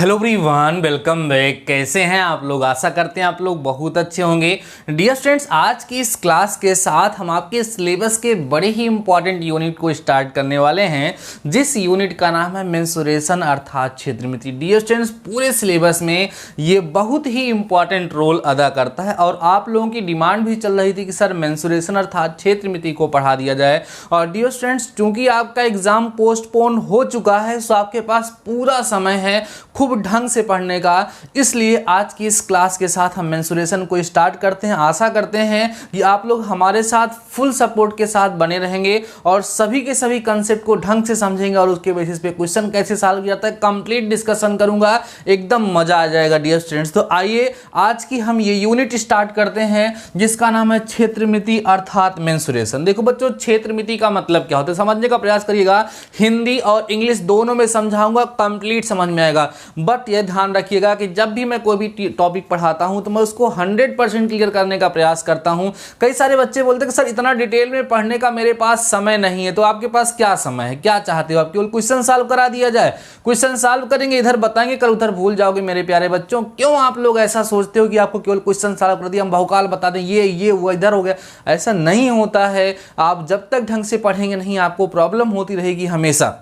Hello everyone, welcome back. कैसे हैं आप लोग? आशा करते हैं आप लोग बहुत अच्छे होंगे। डियर स्टूडेंट्स, आज की इस क्लास के साथ हम आपके सिलेबस के बड़े ही इंपॉर्टेंट यूनिट को स्टार्ट करने वाले हैं, जिस यूनिट का नाम है मेंसुरेशन अर्थात क्षेत्रमिति। डियर स्टूडेंट्स, पूरे सिलेबस में ये बहुत ही इंपॉर्टेंट रोल अदा करता है और आप लोगों की डिमांड भी चल रही थी कि सर मेंसुरेशन अर्थात क्षेत्रमिति को पढ़ा दिया जाए। और डियर स्टूडेंट्स, चूंकि आपका एग्जाम पोस्टपोन हो चुका है, सो आपके पास पूरा समय है खूब ढंग से पढ़ने का, इसलिए आज की इस क्लास के साथ हम मेंसुरेशन को स्टार्ट करते हैं। आशा करते हैं कि आप लोग हमारे साथ फुल सपोर्ट के साथ बने रहेंगे और सभी के सभी कंसेप्ट को ढंग से समझेंगे और उसके बेसिस पे क्वेश्चन कैसे सॉल्व किया जाता है कंप्लीट डिस्कशन करूंगा, एकदम मजा आ जाएगा डियर स्टूडेंट्स। तो आइए आज की हम ये यूनिट स्टार्ट करते हैं जिसका नाम है क्षेत्रमिति अर्थात मेंसुरेशन। देखो बच्चों, क्षेत्रमिति का मतलब क्या होता है समझने का प्रयास करिएगा। हिंदी और इंग्लिश दोनों में समझाऊंगा, कंप्लीट समझ में आएगा। बट यह ध्यान रखिएगा कि जब भी मैं कोई भी टॉपिक पढ़ाता हूं तो मैं उसको 100% क्लियर करने का प्रयास करता हूं। कई सारे बच्चे बोलते हैं कि सर इतना डिटेल में पढ़ने का मेरे पास समय नहीं है। तो आपके पास क्या समय है, क्या चाहते हो आप? केवल क्वेश्चन सॉल्व करा दिया जाए? क्वेश्चन सॉल्व करेंगे, इधर बताएंगे, कल उधर भूल जाओगे मेरे प्यारे बच्चों। क्यों आप लोग ऐसा सोचते हो कि आपको केवल क्वेश्चन सॉल्व कर दिया, हम बहुकाल बता दें ये वो इधर हो गया? ऐसा नहीं होता है। आप जब तक ढंग से पढ़ेंगे नहीं, आपको प्रॉब्लम होती रहेगी। हमेशा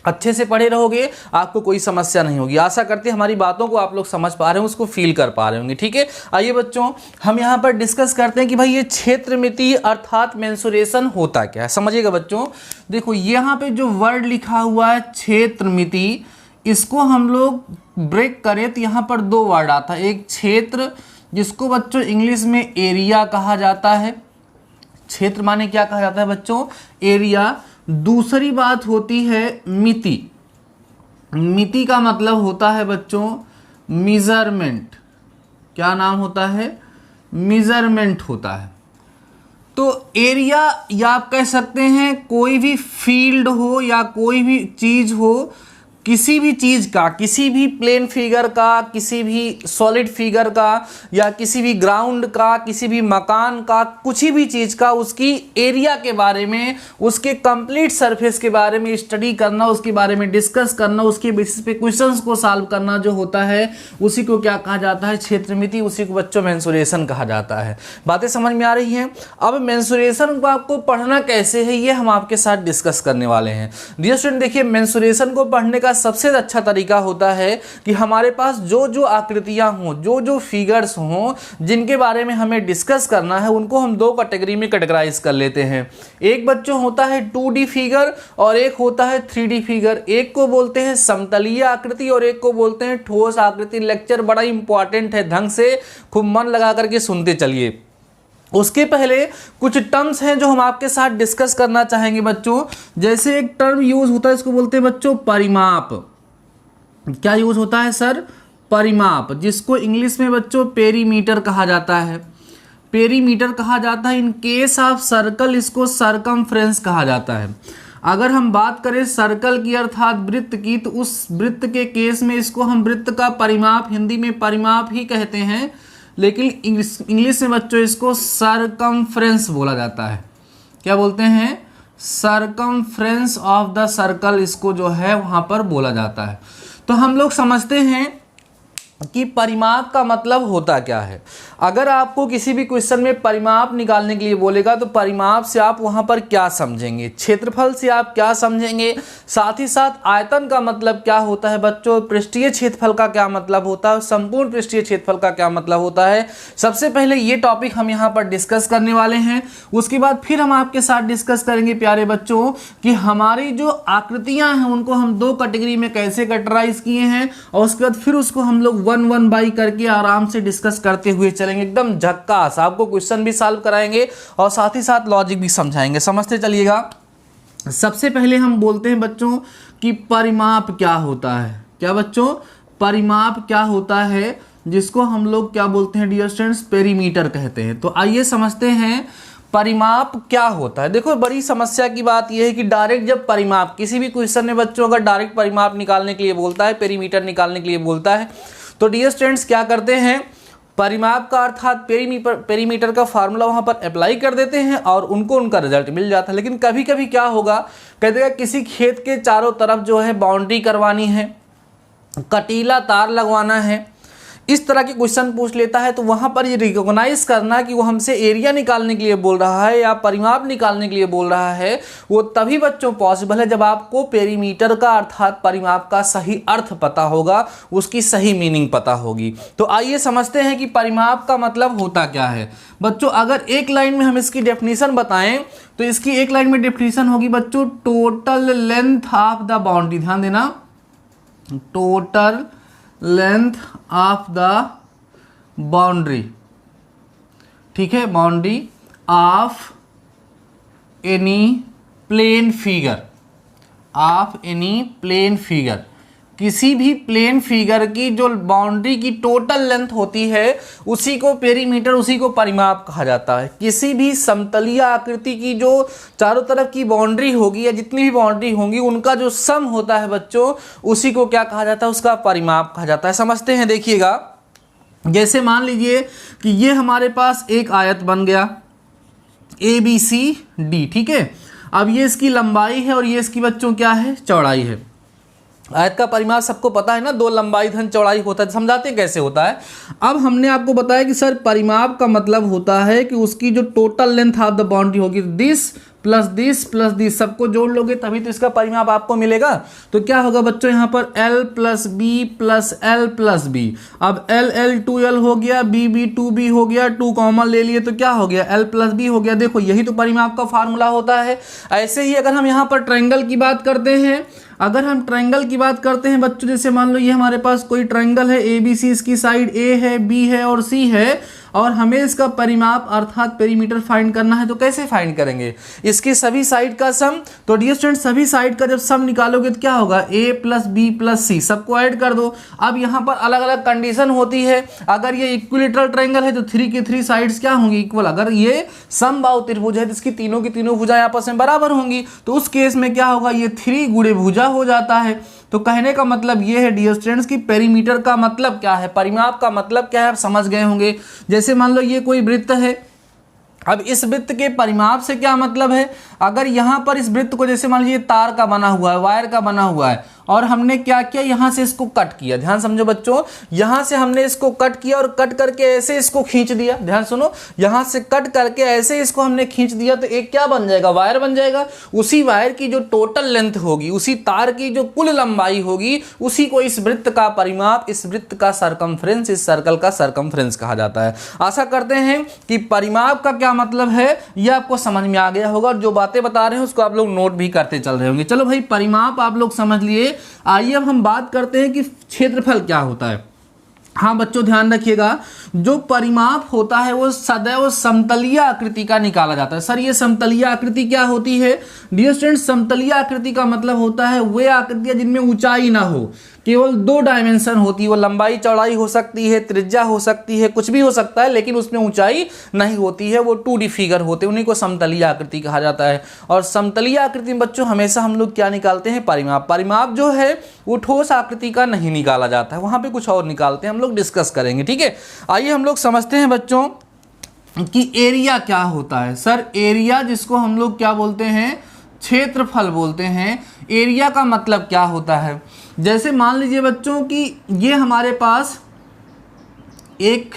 अच्छे से पढ़े रहोगे, आपको कोई समस्या नहीं होगी। आशा करते हैं हमारी बातों को आप लोग समझ पा रहे हैं, उसको फील कर पा रहे होंगे। ठीक है, आइए बच्चों हम यहाँ पर डिस्कस करते हैं कि भाई ये क्षेत्रमिति अर्थात मेंसुरेशन होता क्या है। समझिएगा बच्चों, देखो यहाँ पे जो वर्ड लिखा हुआ है क्षेत्रमिति, इसको हम लोग ब्रेक करें तो यहाँ पर दो वर्ड आता है। एक क्षेत्र, जिसको बच्चों इंग्लिश में एरिया कहा जाता है। क्षेत्र माने क्या कहा जाता है बच्चों? एरिया। दूसरी बात होती है मिति। मिति का मतलब होता है बच्चों मेजरमेंट। क्या नाम होता है? मेजरमेंट होता है। तो एरिया, या आप कह सकते हैं कोई भी फील्ड हो या कोई भी चीज हो, किसी भी चीज का, किसी भी प्लेन फिगर का, किसी भी सॉलिड फिगर का, या किसी भी ग्राउंड का, किसी भी मकान का, कुछ भी चीज का, उसकी एरिया के बारे में, उसके कंप्लीट सरफेस के बारे में स्टडी करना, उसके बारे में डिस्कस करना, उसके बेसिस पे क्वेश्चंस को सॉल्व करना जो होता है, उसी को क्या कहा जाता है? क्षेत्रमिति। उसी को बच्चों मेंसुरेशन कहा जाता है। बातें समझ में आ रही हैं? अब मेंसुरेशन को आपको पढ़ना कैसे है, ये हम आपके साथ डिस्कस करने वाले हैं। डियर स्टूडेंट, देखिए मेंसुरेशन को पढ़ने का सबसे अच्छा तरीका होता है कि हमारे पास जो जो आकृतियां हों, जो जो फिगर्स हों, जिनके बारे में हमें डिस्कस करना है, उनको हम दो कैटेगरी में कैटेगराइज कर लेते हैं। एक बच्चों होता है 2D फिगर और एक होता है 3D फिगर। एक को बोलते हैं समतलीय आकृति और एक को बोलते हैं ठोस आकृति। लेक्चर बड़ा इंपॉर्टेंट है, ढंग से खूब मन लगा करके सुनते चलिए। उसके पहले कुछ टर्म्स हैं जो हम आपके साथ डिस्कस करना चाहेंगे बच्चों। जैसे एक टर्म यूज होता है, इसको बोलते हैं बच्चों परिमाप। क्या यूज होता है सर? परिमाप, जिसको इंग्लिश में बच्चों पेरीमीटर कहा जाता है। पेरीमीटर कहा जाता है। इन केस ऑफ सर्कल इसको सरकमफ्रेंस कहा जाता है। अगर हम बात करें सर्कल की अर्थात वृत्त की, तो उस वृत्त के केस में इसको हम वृत्त का परिमाप, हिंदी में परिमाप ही कहते हैं, लेकिन इंग्लिश में बच्चों इसको सरकमफ्रेंस बोला जाता है। क्या बोलते हैं? सरकमफ्रेंस ऑफ द सर्कल, इसको जो है वहां पर बोला जाता है। तो हम लोग समझते हैं कि परिमाप का मतलब होता क्या है। अगर आपको किसी भी क्वेश्चन में परिमाप निकालने के लिए बोलेगा तो परिमाप से आप वहां पर क्या समझेंगे? क्षेत्रफल से आप क्या समझेंगे? साथ ही साथ आयतन का मतलब क्या होता है बच्चों? पृष्ठीय क्षेत्रफल का क्या मतलब होता है? संपूर्ण पृष्ठीय क्षेत्रफल का क्या मतलब होता है? सबसे पहले ये टॉपिक हम यहाँ पर डिस्कस करने वाले हैं। उसके बाद फिर हम आपके साथ डिस्कस करेंगे प्यारे बच्चों कि हमारी जो आकृतियां हैं उनको हम दो कैटेगरी में कैसे कैटेगराइज किए हैं, और उसके बाद फिर उसको हम लोग 1 बाई करके आराम से डिस्कस करते हुए चलेंगे। एकदम झक्कास, आपको क्वेश्चन भी सॉल्व कराएंगे और साथ ही साथ लॉजिक भी समझाएंगे। समझते चलिएगा। सबसे पहले हम बोलते हैं बच्चों कि परिमाप क्या होता है। क्या बच्चों? परिमाप क्या होता है, जिसको हम लोग क्या बोलते हैं डियर स्टूडेंट्स? पेरीमीटर कहते हैं। तो आइए समझते हैं परिमाप क्या होता है। देखो बड़ी समस्या की बात यह है कि डायरेक्ट जब परिमाप, किसी भी क्वेश्चन में बच्चों अगर डायरेक्ट परिमाप निकालने के लिए बोलता है, पेरीमीटर निकालने के लिए बोलता है, तो डियर स्टूडेंट्स क्या करते हैं? परिमाप का अर्थात पेरीमीटर का फार्मूला वहां पर अप्लाई कर देते हैं और उनको उनका रिजल्ट मिल जाता है। लेकिन कभी कभी क्या होगा, कहते हैं किसी खेत के चारों तरफ जो है बाउंड्री करवानी है, कटीला तार लगवाना है, इस तरह के क्वेश्चन पूछ लेता है, तो वहां पर ये रिकॉग्नाइज करना कि वो हमसे एरिया निकालने के लिए बोल रहा है या परिमाप निकालने के लिए बोल रहा है, वो तभी बच्चों पॉसिबल है जब आपको पेरीमीटर का अर्थात परिमाप का सही अर्थ पता होगा, उसकी सही मीनिंग पता होगी। तो आइए समझते हैं कि परिमाप का मतलब होता क्या है। बच्चों अगर एक लाइन में हम इसकी डेफिनेशन बताएं तो इसकी एक लाइन में डेफिनेशन होगी बच्चों, total length of the boundary, ध्यान देना, total length of the boundary, ठीक है, boundary of any plane figure, of any plane figure, किसी भी प्लेन फिगर की जो बाउंड्री की टोटल लेंथ होती है उसी को पेरीमीटर, उसी को परिमाप कहा जाता है। किसी भी समतलीय आकृति की जो चारों तरफ की बाउंड्री होगी या जितनी भी बाउंड्री होंगी उनका जो सम होता है बच्चों, उसी को क्या कहा जाता है, उसका परिमाप कहा जाता है। समझते हैं, देखिएगा, जैसे मान लीजिए कि ये हमारे पास एक आयत बन गया ABCD, ठीक है। अब ये इसकी लंबाई है और ये इसकी बच्चों क्या है, चौड़ाई है। आयत का परिमाप सबको पता है ना, 2 लंबाई धन चौड़ाई होता है। समझाते हैं कैसे होता है। अब हमने आपको बताया कि सर परिमाप का मतलब होता है कि उसकी जो total length of the boundary होगी, दिस प्लस दिस सबको जोड़ लोगे तभी तो इसका परिमाप आपको मिलेगा। तो क्या होगा बच्चों, यहाँ पर L plus B plus L plus B. अब L 2L हो गया, B 2B हो गया, 2 कॉमन ले लिए तो क्या हो गया, L प्लस बी हो गया। देखो यही तो परिमाप का फार्मूला होता है। ऐसे ही अगर हम यहाँ पर ट्रायंगल की बात करते हैं, अगर हम ट्रायंगल की बात करते हैं बच्चों, जैसे मान लो ये हमारे पास कोई ट्रायंगल है, ABC, इसकी साइड A है, B है और C है, और हमें इसका परिमाप अर्थात पेरीमीटर फाइंड करना है। तो कैसे फाइंड करेंगे, इसकी सभी साइड का सम। तो डियर स्टूडेंट सभी साइड का जब सम निकालोगे तो क्या होगा, A प्लस बी प्लस सी, सबको ऐड कर दो। अब यहाँ पर अलग अलग कंडीशन होती है। अगर ये इक्विलेटरल ट्रायंगल है तो 3 की 3 साइड्स क्या होंगी, इक्वल। अगर ये समबाहु त्रिभुज है तो इसकी तीनों की तीनों भुजाएं आपस में बराबर होंगी। तो उस केस में क्या होगा, ये 3 गुणे भुजा हो जाता है। तो कहने का मतलब ये है डियर स्टूडेंट्स की पेरीमीटर का मतलब क्या है, परिमाप का मतलब क्या है, आप समझ गए होंगे। जैसे मान लो ये कोई वृत्त है, अब इस वृत्त के परिमाप से क्या मतलब है, अगर यहाँ पर इस वृत्त को जैसे मान लीजिए तार का बना हुआ है, वायर का बना हुआ है, और हमने क्या किया, यहाँ से इसको कट किया। ध्यान समझो बच्चों, यहाँ से हमने इसको कट किया और कट करके ऐसे इसको खींच दिया। ध्यान सुनो, यहाँ से कट करके ऐसे इसको हमने खींच दिया तो एक क्या बन जाएगा, वायर बन जाएगा। उसी वायर की जो टोटल लेंथ होगी, उसी तार की जो कुल लंबाई होगी, उसी को इस वृत्त का परिमाप, इस वृत्त का सरकमफ्रेंस, इस सर्कल का सरकमफ्रेंस कहा जाता है। आशा करते हैं कि परिमाप का क्या मतलब है यह आपको समझ में आ गया होगा, और जो बातें बता रहे हैं उसको आप लोग नोट भी करते चल रहे होंगे। चलो भाई, परिमाप आप लोग समझ लिए। आइए अब हम बात करते हैं कि क्षेत्रफल क्या होता है। हाँ बच्चों ध्यान रखिएगा, जो परिमाप होता है वो सदैव समतलीय आकृति का निकाला जाता है। सर ये समतलीय आकृति क्या होती है, डियर स्टूडेंट्स समतलीय आकृति का मतलब होता है वे आकृतियां जिनमें ऊंचाई ना हो, केवल 2 डायमेंशन होती है। वो लंबाई चौड़ाई हो सकती है, त्रिज्या हो सकती है, कुछ भी हो सकता है, लेकिन उसमें ऊंचाई नहीं होती है, वो 2D फिगर होते हैं, उन्हीं को समतलीय आकृति कहा जाता है। और समतलीय आकृति में बच्चों हमेशा हम लोग क्या निकालते हैं, परिमाप। परिमाप जो है वो ठोस आकृति का नहीं निकाला जाता है, वहां पे कुछ और निकालते हैं, हम लोग डिस्कस करेंगे, ठीक है। आइए हम लोग समझते हैं बच्चों कि एरिया क्या होता है। सर एरिया जिसको हम लोग क्या बोलते हैं, क्षेत्रफल बोलते हैं। एरिया का मतलब क्या होता है, जैसे मान लीजिए बच्चों कि ये हमारे पास एक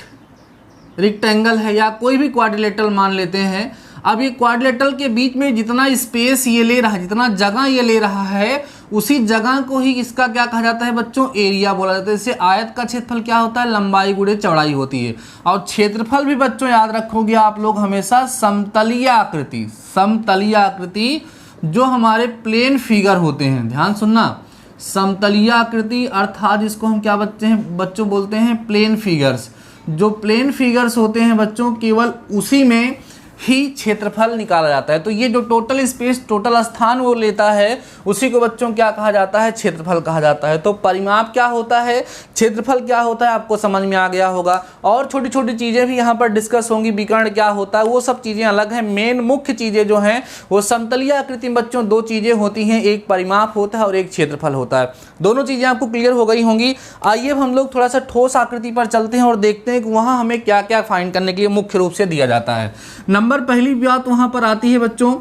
रेक्टेंगल है या कोई भी क्वाड्रिलेटरल मान लेते हैं। अब ये क्वाड्रिलेटरल के बीच में जितना स्पेस ये ले रहा है, जितना जगह ये ले रहा है, उसी जगह को ही इसका क्या कहा जाता है बच्चों, एरिया बोला जाता है। जैसे आयत का क्षेत्रफल क्या होता है, लंबाई गुणे चौड़ाई होती है। और क्षेत्रफल भी बच्चों याद रखोगे आप लोग हमेशा समतलीय आकृति, समतलीय आकृति जो हमारे प्लेन फिगर होते हैं, ध्यान सुनना, समतलीय आकृति अर्थात जिसको हम क्या बच्चों बोलते हैं, प्लेन फिगर्स। जो प्लेन फिगर्स होते हैं बच्चों, केवल उसी में ही क्षेत्रफल निकाला जाता है। तो ये जो टोटल स्पेस, टोटल स्थान वो लेता है, उसी को बच्चों क्या कहा जाता है, क्षेत्रफल कहा जाता है। तो परिमाप क्या होता है, क्षेत्रफल क्या होता है, आपको समझ में आ गया होगा। और छोटी छोटी चीज़ें भी यहाँ पर डिस्कस होंगी, विकर्ण क्या होता है, वो सब चीज़ें अलग हैं। मेन मुख्य चीज़ें जो हैं वो समतलीय आकृति में बच्चों 2 चीज़ें होती हैं, एक परिमाप होता है और एक क्षेत्रफल होता है। दोनों चीज़ें आपको क्लियर हो गई होंगी। आइए अब हम लोग थोड़ा सा ठोस आकृति पर चलते हैं और देखते हैं कि वहाँ हमें क्या क्या फाइंड करने के लिए मुख्य रूप से दिया जाता है। नंबर पहली बात वहां पर आती है बच्चों,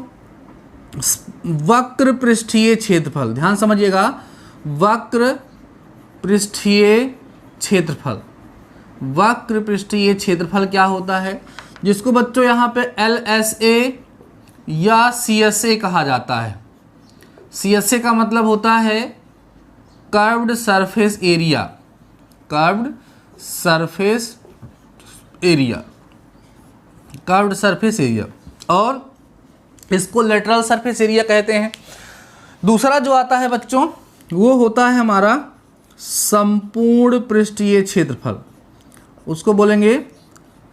वक्र पृष्ठीय क्षेत्रफल। ध्यान समझिएगा, वक्र पृष्ठीय क्षेत्रफल। वक्र पृष्ठीय क्षेत्रफल क्या होता है, जिसको बच्चों यहाँ पे LSA या CSA कहा जाता है। CSA का मतलब होता है curved surface area, curved surface area, curved surface area, और इसको लेटरल सरफेस एरिया कहते हैं। दूसरा जो आता है बच्चों वो होता है हमारा संपूर्ण पृष्ठीय क्षेत्रफल, उसको बोलेंगे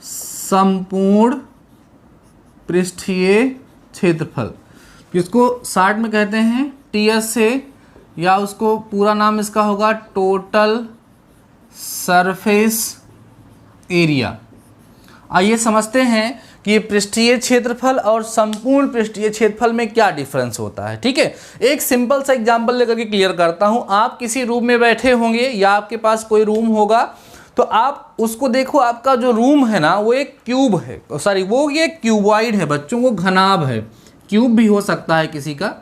संपूर्ण पृष्ठीय क्षेत्रफल, जिसको शॉर्ट में कहते हैं TSA, या उसको पूरा नाम इसका होगा टोटल सरफेस एरिया। आइए समझते हैं कि पृष्ठीय क्षेत्रफल और संपूर्ण पृष्ठीय क्षेत्रफल में क्या डिफरेंस होता है। ठीक है, एक सिंपल सा एग्जांपल लेकर के क्लियर करता हूं। आप किसी रूम में बैठे होंगे या आपके पास कोई रूम होगा, तो आप उसको देखो, आपका जो रूम है ना वो एक क्यूब है, सॉरी वो ये क्यूबॉइड है बच्चों, वो घनाभ है, क्यूब भी हो सकता है किसी का,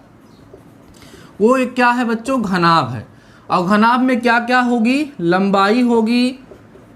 वो एक क्या है बच्चों, घनाभ है। और घनाभ में क्या क्या होगी, लंबाई होगी,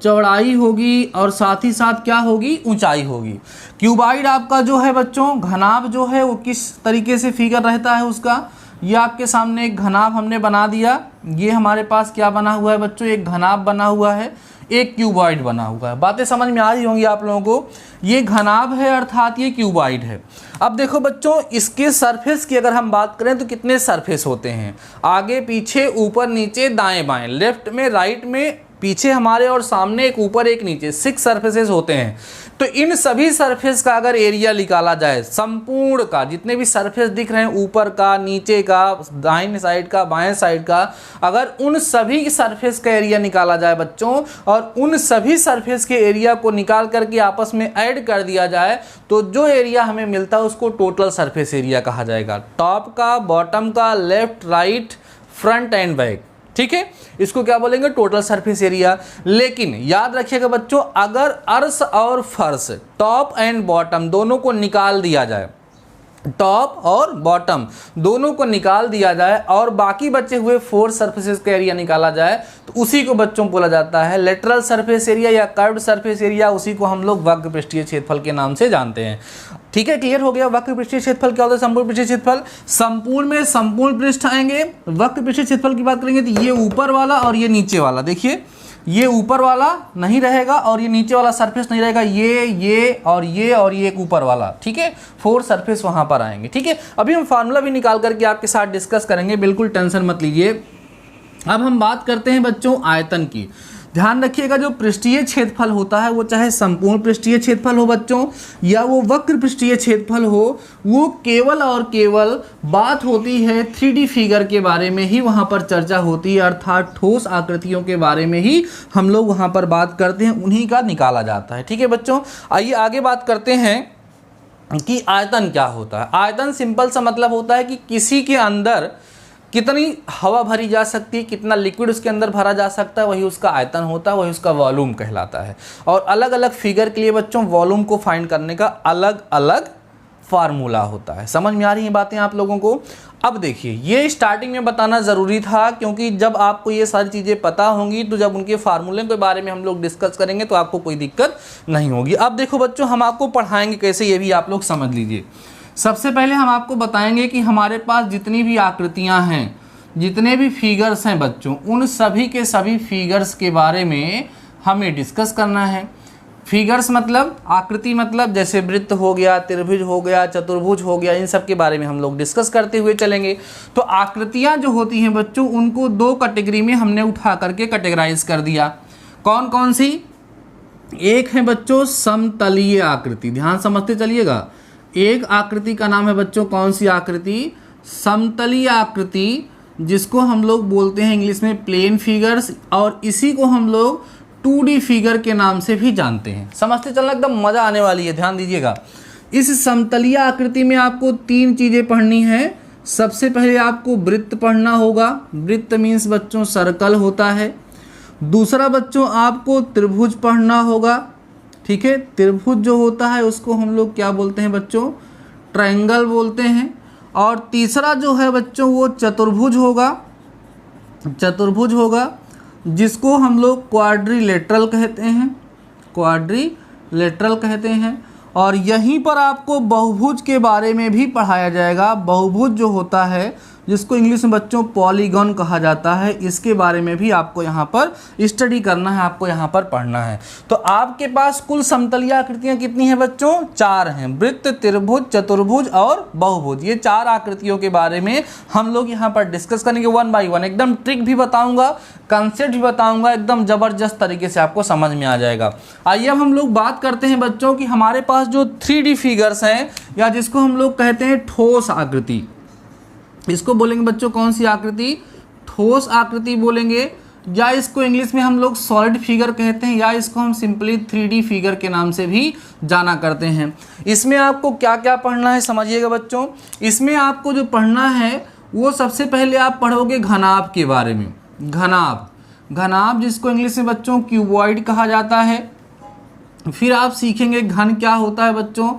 चौड़ाई होगी, और साथ ही साथ क्या होगी, ऊंचाई होगी। क्यूबॉइड आपका जो है बच्चों, घनाभ जो है वो किस तरीके से फिगर रहता है उसका, ये आपके सामने एक घनाभ हमने बना दिया। ये हमारे पास क्या बना हुआ है बच्चों, एक घनाभ बना हुआ है, एक क्यूबॉइड बना हुआ है। बातें समझ में आ रही होंगी आप लोगों को। ये घनाभ है अर्थात ये क्यूबॉइड है। अब देखो बच्चों, इसके सरफेस की अगर हम बात करें तो कितने सरफेस होते हैं, आगे पीछे ऊपर नीचे दाएं बाएं, लेफ्ट में राइट में, पीछे हमारे और सामने, एक ऊपर एक नीचे, 6 सरफेसेस होते हैं। तो इन सभी सरफेस का अगर एरिया निकाला जाए, संपूर्ण का, जितने भी सरफेस दिख रहे हैं, ऊपर का, नीचे का, दाहिने साइड का, बाएं साइड का, अगर उन सभी सरफेस का एरिया निकाला जाए बच्चों, और उन सभी सरफेस के एरिया को निकाल करके आपस में ऐड कर दिया जाए, तो जो एरिया हमें मिलता है उसको टोटल सरफेस एरिया कहा जाएगा। टॉप का, बॉटम का, left, right, front end back. ठीक है, इसको क्या बोलेंगे, टोटल सरफेस एरिया। लेकिन याद रखिएगा बच्चों, अगर अर्श और फर्श, टॉप एंड बॉटम दोनों को निकाल दिया जाए, टॉप और बॉटम दोनों को निकाल दिया जाए और बाकी बचे हुए 4 सरफेसेस का एरिया निकाला जाए, तो उसी को बच्चों बोला जाता है लेटरल सरफेस एरिया या कर्व्ड सरफेस एरिया। उसी को हम लोग वक्र पृष्ठीय क्षेत्रफल के नाम से जानते हैं। ठीक है, क्लियर हो गया। वक्र पृष्ठीय क्षेत्रफल क्या होता है, संपूर्ण पृष्ठीय क्षेत्रफल। संपूर्ण में संपूर्ण पृष्ठ आएंगे, वक्र पृष्ठीय क्षेत्रफल की बात करेंगे तो ये ऊपर वाला और ये नीचे वाला, देखिए ये ऊपर वाला नहीं रहेगा और ये नीचे वाला सरफेस नहीं रहेगा, ये और ये एक ऊपर वाला। ठीक है, 4 सरफेस वहां पर आएंगे। ठीक है, अभी हम फार्मूला भी निकाल करके आपके साथ डिस्कस करेंगे, बिल्कुल टेंशन मत लीजिए। अब हम बात करते हैं बच्चों आयतन की। ध्यान रखिएगा, जो पृष्ठीय क्षेत्रफल होता है वो चाहे संपूर्ण पृष्ठीय क्षेत्रफल हो बच्चों या वो वक्र पृष्ठीय क्षेत्रफल हो, वो केवल और केवल बात होती है 3D फिगर के बारे में ही वहाँ पर चर्चा होती है, अर्थात ठोस आकृतियों के बारे में ही हम लोग वहाँ पर बात करते हैं, उन्हीं का निकाला जाता है। ठीक है बच्चों, आइए आगे बात करते हैं कि आयतन क्या होता है। आयतन सिंपल सा मतलब होता है कि किसी के अंदर कितनी हवा भरी जा सकती है, कितना लिक्विड उसके अंदर भरा जा सकता है, वही उसका आयतन होता है, वही उसका वॉल्यूम कहलाता है। और अलग अलग फिगर के लिए बच्चों वॉल्यूम को फाइंड करने का अलग अलग फार्मूला होता है। समझ में आ रही हैं बातें आप लोगों को। अब देखिए, ये स्टार्टिंग में बताना ज़रूरी था, क्योंकि जब आपको ये सारी चीज़ें पता होंगी तो जब उनके फार्मूले के बारे में हम लोग डिस्कस करेंगे तो आपको कोई दिक्कत नहीं होगी। अब देखो बच्चों, हम आपको पढ़ाएंगे कैसे, ये भी आप लोग समझ लीजिए। सबसे पहले हम आपको बताएंगे कि हमारे पास जितनी भी आकृतियां हैं, जितने भी फिगर्स हैं बच्चों, उन सभी के सभी फिगर्स के बारे में हमें डिस्कस करना है। फिगर्स मतलब आकृति, मतलब जैसे वृत्त हो गया, त्रिभुज हो गया, चतुर्भुज हो गया, इन सब के बारे में हम लोग डिस्कस करते हुए चलेंगे। तो आकृतियां जो होती हैं बच्चों, उनको 2 कैटेगरी में हमने उठा करके कैटेगराइज कर दिया। कौन कौन सी? एक है बच्चों समतलीय आकृति, ध्यान समझते चलिएगा। एक आकृति का नाम है बच्चों कौन सी आकृति? समतलीय आकृति, जिसको हम लोग बोलते हैं इंग्लिश में प्लेन फिगर्स, और इसी को हम लोग 2D फिगर के नाम से भी जानते हैं। समझते चलना, एकदम मज़ा आने वाली है, ध्यान दीजिएगा। इस समतलीय आकृति में आपको 3 चीज़ें पढ़नी है। सबसे पहले आपको वृत्त पढ़ना होगा। वृत्त मीन्स बच्चों सर्कल होता है। दूसरा बच्चों आपको त्रिभुज पढ़ना होगा। ठीक है, त्रिभुज जो होता है उसको हम लोग क्या बोलते हैं बच्चों? ट्रायंगल बोलते हैं। और तीसरा जो है बच्चों वो चतुर्भुज होगा। चतुर्भुज होगा। जिसको हम लोग क्वाड्रिलेटरल कहते हैं। और यहीं पर आपको बहुभुज के बारे में भी पढ़ाया जाएगा। बहुभुज जो होता है, जिसको इंग्लिश में बच्चों पॉलीगॉन कहा जाता है, इसके बारे में भी आपको यहाँ पर स्टडी करना है, आपको यहाँ पर पढ़ना है। तो आपके पास कुल समतलीय आकृतियाँ कितनी हैं बच्चों? 4 हैं, वृत्त, त्रिभुज, चतुर्भुज और बहुभुज। ये 4 आकृतियों के बारे में हम लोग यहाँ पर डिस्कस करेंगे 1 बाई 1। एकदम ट्रिक भी बताऊँगा, कंसेप्ट भी बताऊँगा, एकदम ज़बरदस्त तरीके से आपको समझ में आ जाएगा। आइए अब हम लोग बात करते हैं बच्चों कि हमारे पास जो 3D फिगर्स हैं, या जिसको हम लोग कहते हैं ठोस आकृति, इसको बोलेंगे बच्चों कौन सी आकृति? ठोस आकृति बोलेंगे, या इसको इंग्लिश में हम लोग सॉलिड फिगर कहते हैं, या इसको हम सिंपली 3D फिगर के नाम से भी जाना करते हैं। इसमें आपको क्या क्या पढ़ना है समझिएगा बच्चों। इसमें आपको जो पढ़ना है वो सबसे पहले आप पढ़ोगे घनाभ के बारे में। घनाभ जिसको इंग्लिश में बच्चों क्यूबॉइड कहा जाता है। फिर आप सीखेंगे घन क्या होता है बच्चों,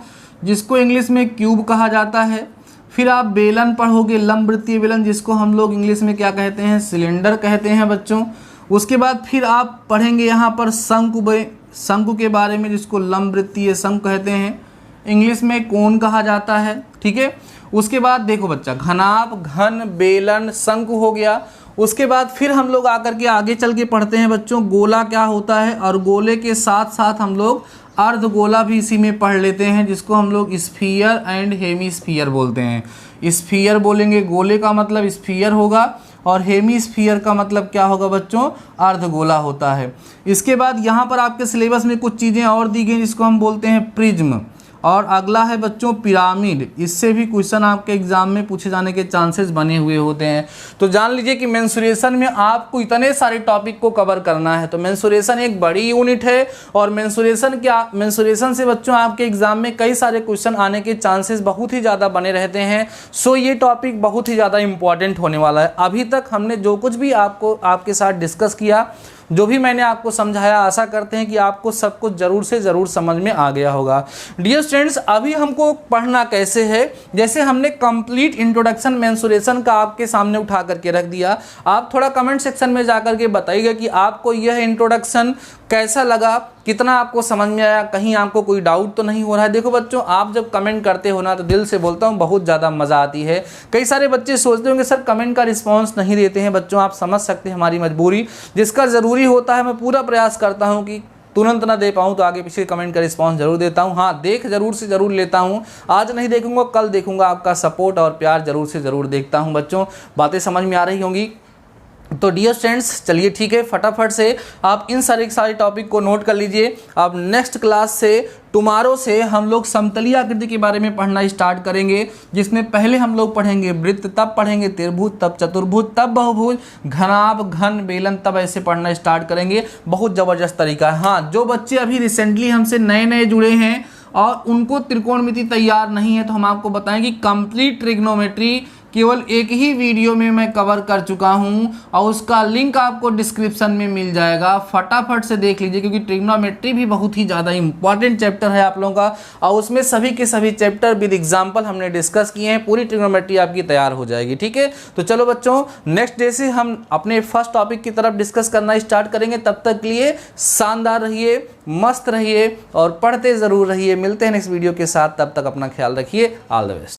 जिसको इंग्लिश में क्यूब कहा जाता है। फिर आप बेलन पढ़ोगे, लंबवृत्तीय बेलन, जिसको हम लोग इंग्लिश में क्या कहते हैं? सिलेंडर कहते हैं बच्चों। उसके बाद फिर आप पढ़ेंगे यहाँ पर शंकु के बारे में, जिसको लंबवृत्तीय शंकु कहते हैं, इंग्लिश में कोन कहा जाता है। ठीक है। उसके बाद देखो बच्चा, घनाभ, घन, बेलन, शंकु हो गया। उसके बाद फिर हम लोग आकर के आगे चल के पढ़ते हैं बच्चों गोला क्या होता है, और गोले के साथ साथ हम लोग अर्धगोला भी इसी में पढ़ लेते हैं, जिसको हम लोग स्फीयर एंड हेमीस्फीयर बोलते हैं। स्फीयर बोलेंगे, गोले का मतलब स्फीयर होगा, और हेमीस्फीयर का मतलब क्या होगा बच्चों? अर्धगोला होता है। इसके बाद यहाँ पर आपके सिलेबस में कुछ चीज़ें और दी गई, जिसको हम बोलते हैं प्रिज्म। और अगला है बच्चों पिरामिड। इससे भी क्वेश्चन आपके एग्जाम में पूछे जाने के चांसेस बने हुए होते हैं। तो जान लीजिए कि मेंसुरेशन में आपको इतने सारे टॉपिक को कवर करना है। तो मेंसुरेशन एक बड़ी यूनिट है, और मेंसुरेशन से बच्चों आपके एग्जाम में कई सारे क्वेश्चन आने के चांसेस बहुत ही ज़्यादा बने रहते हैं। सो ये टॉपिक बहुत ही ज़्यादा इंपॉर्टेंट होने वाला है। अभी तक हमने जो कुछ भी आपके साथ डिस्कस किया, जो भी मैंने आपको समझाया, आशा करते हैं कि आपको सब कुछ ज़रूर से ज़रूर समझ में आ गया होगा। डियर स्टूडेंट्स, अभी हमको पढ़ना कैसे है, जैसे हमने कंप्लीट इंट्रोडक्शन मेंसुरेशन का आपके सामने उठा करके रख दिया। आप थोड़ा कमेंट सेक्शन में जा करके बताइएगा कि आपको यह इंट्रोडक्शन कैसा लगा, कितना आपको समझ में आया, कहीं आपको कोई डाउट तो नहीं हो रहा है। देखो बच्चों, आप जब कमेंट करते हो ना, तो दिल से बोलता हूँ बहुत ज़्यादा मज़ा आती है। कई सारे बच्चे सोचते होंगे सर कमेंट का रिस्पांस नहीं देते हैं। बच्चों, आप समझ सकते हैं हमारी मजबूरी, जिसका ज़रूरी होता है मैं पूरा प्रयास करता हूँ कि तुरंत ना दे पाऊँ तो आगे पीछे कमेंट का रिस्पांस जरूर देता हूँ। हाँ, देख जरूर से ज़रूर लेता हूँ। आज नहीं देखूंगा, कल देखूंगा। आपका सपोर्ट और प्यार जरूर से ज़रूर देखता हूँ। बच्चों, बातें समझ में आ रही होंगी। तो डियर स्टूडेंट्स, चलिए ठीक है, फटाफट से आप इन सारे टॉपिक को नोट कर लीजिए। अब नेक्स्ट क्लास से, टुमारो से हम लोग समतलीय आकृति के बारे में पढ़ना स्टार्ट करेंगे, जिसमें पहले हम लोग पढ़ेंगे वृत्त, तब पढ़ेंगे त्रिभुज, तब चतुर्भुज, तब बहुभुज, घनाभ, घन, बेलन, तब ऐसे पढ़ना स्टार्ट करेंगे। बहुत ज़बरदस्त तरीका है। हाँ, जो बच्चे अभी रिसेंटली हमसे नए जुड़े हैं और उनको त्रिकोणमिति तैयार नहीं है, तो हम आपको बताएं कि कंप्लीट ट्रिग्नोमेट्री केवल एक ही वीडियो में मैं कवर कर चुका हूं, और उसका लिंक आपको डिस्क्रिप्शन में मिल जाएगा। फटाफट से देख लीजिए, क्योंकि ट्रिग्नोमेट्री भी बहुत ही ज़्यादा इंपॉर्टेंट चैप्टर है आप लोगों का, और उसमें सभी के सभी चैप्टर विद एग्जाम्पल हमने डिस्कस किए हैं। पूरी ट्रिग्नोमेट्री आपकी तैयार हो जाएगी। ठीक है, तो चलो बच्चों, नेक्स्ट डे से हम अपने फर्स्ट टॉपिक की तरफ डिस्कस करना स्टार्ट करेंगे। तब तक के लिए शानदार रहिए, मस्त रहिए और पढ़ते ज़रूर रहिए। मिलते हैं नेक्स्ट वीडियो के साथ, तब तक अपना ख्याल रखिए। All the best.